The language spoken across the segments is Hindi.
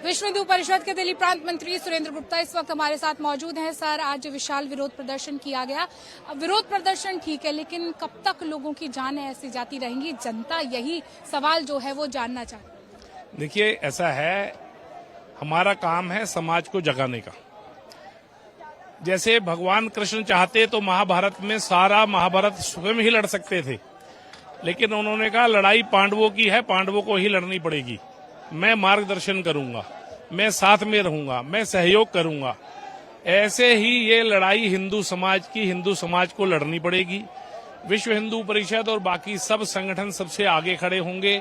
विश्व हिंदू परिषद के दिल्ली प्रांत मंत्री सुरेंद्र गुप्ता इस वक्त हमारे साथ मौजूद हैं। सर, आज विशाल विरोध प्रदर्शन किया गया। विरोध प्रदर्शन ठीक है, लेकिन कब तक लोगों की जानें ऐसी जाती रहेंगी? जनता यही सवाल जो है वो जानना चाहती है। देखिए, ऐसा है, हमारा काम है समाज को जगाने का। जैसे भगवान कृष्ण चाहते तो महाभारत में सारा महाभारत स्वयं ही लड़ सकते थे, लेकिन उन्होंने कहा लड़ाई पांडवों की है, पांडवों को ही लड़नी पड़ेगी। मैं मार्गदर्शन करूंगा, मैं साथ में रहूंगा, मैं सहयोग करूंगा। ऐसे ही ये लड़ाई हिंदू समाज की, हिंदू समाज को लड़नी पड़ेगी। विश्व हिंदू परिषद और बाकी सब संगठन सबसे आगे खड़े होंगे,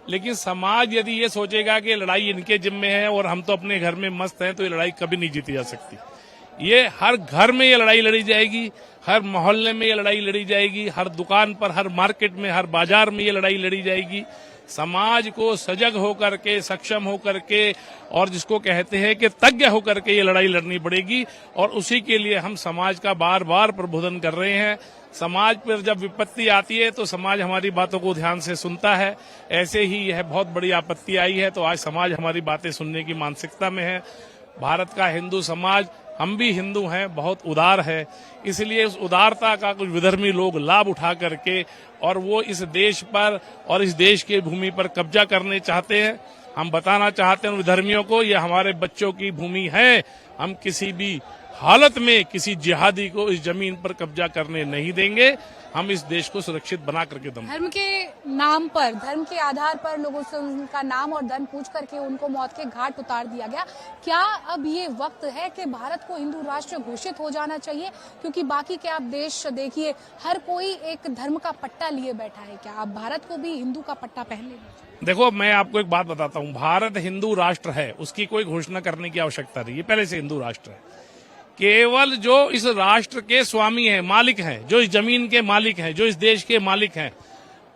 लेकिन समाज यदि ये सोचेगा कि लड़ाई इनके जिम्मे है और हम तो अपने घर में मस्त हैं, तो ये लड़ाई कभी नहीं जीती जा सकती। ये हर घर में ये लड़ाई लड़ी जाएगी, हर मोहल्ले में ये लड़ाई लड़ी जाएगी, हर दुकान पर, हर मार्केट में, हर बाजार में ये लड़ाई लड़ी जाएगी। समाज को सजग होकर के, सक्षम होकर के और जिसको कहते हैं कि तज्ञ होकर के ये लड़ाई लड़नी पड़ेगी, और उसी के लिए हम समाज का बार बार प्रबोधन कर रहे हैं। समाज पर जब विपत्ति आती है तो समाज हमारी बातों को ध्यान से सुनता है। ऐसे ही यह बहुत बड़ी आपत्ति आई है तो आज समाज हमारी बातें सुनने की मानसिकता में है। भारत का हिंदू समाज, हम भी हिंदू हैं, बहुत उदार है, इसलिए उस उदारता का कुछ विधर्मी लोग लाभ उठा करके और वो इस देश पर और इस देश की भूमि पर कब्जा करने चाहते हैं। हम बताना चाहते हैं उन विधर्मियों को, ये हमारे बच्चों की भूमि है। हम किसी भी हालत में किसी जिहादी को इस जमीन पर कब्जा करने नहीं देंगे। हम इस देश को सुरक्षित बना करके धर्म के नाम पर, धर्म के आधार पर लोगों से उनका नाम और धर्म पूछ करके उनको मौत के घाट उतार दिया गया। क्या अब ये वक्त है कि भारत को हिंदू राष्ट्र घोषित हो जाना चाहिए? क्योंकि बाकी के आप देश देखिए, हर कोई एक धर्म का पट्टा लिए बैठा है। क्या अब भारत को भी हिंदू का पट्टा पहन लेना? देखो, मैं आपको एक बात बताता हूँ, भारत हिंदू राष्ट्र है, उसकी कोई घोषणा करने की आवश्यकता नहीं है। पहले से हिंदू राष्ट्र है। केवल जो इस राष्ट्र के स्वामी हैं, मालिक हैं, जो इस जमीन के मालिक हैं, जो इस देश के मालिक हैं,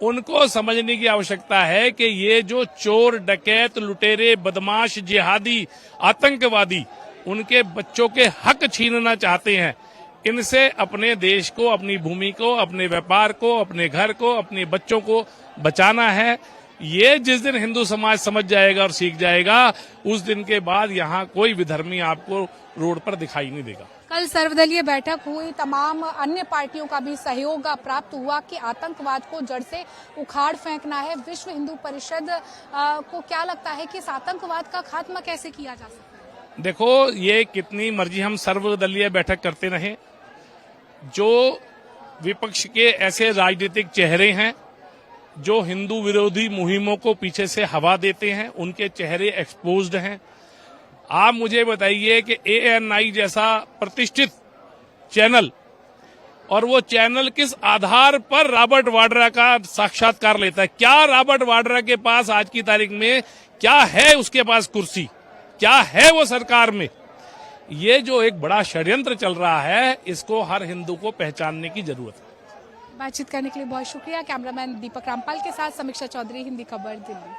उनको समझने की आवश्यकता है कि ये जो चोर, डकैत, लुटेरे, बदमाश, जिहादी, आतंकवादी उनके बच्चों के हक छीनना चाहते हैं, इनसे अपने देश को, अपनी भूमि को, अपने व्यापार को, अपने घर को, अपने बच्चों को बचाना है। ये जिस दिन हिंदू समाज समझ जाएगा और सीख जाएगा, उस दिन के बाद यहाँ कोई विधर्मी आपको रोड पर दिखाई नहीं देगा। कल सर्वदलीय बैठक हुई, तमाम अन्य पार्टियों का भी सहयोग प्राप्त हुआ कि आतंकवाद को जड़ से उखाड़ फेंकना है। विश्व हिंदू परिषद को क्या लगता है कि इस आतंकवाद का खात्मा कैसे किया जा सकता है? देखो, ये कितनी मर्जी हम सर्वदलीय बैठक करते रहे, जो विपक्ष के ऐसे राजनीतिक चेहरे हैं जो हिंदू विरोधी मुहिमों को पीछे से हवा देते हैं, उनके चेहरे एक्सपोज्ड हैं। आप मुझे बताइए कि ANI जैसा प्रतिष्ठित चैनल, और वो चैनल किस आधार पर रॉबर्ट वाड्रा का साक्षात्कार लेता है? क्या रॉबर्ट वाड्रा के पास आज की तारीख में क्या है? उसके पास कुर्सी क्या है वो सरकार में? ये जो एक बड़ा षड्यंत्र चल रहा है, इसको हर हिंदू को पहचानने की जरूरत है। बातचीत करने के लिए बहुत शुक्रिया। कैमरामैन दीपक रामपाल के साथ समीक्षा चौधरी, हिंदी खबर, दिल्ली।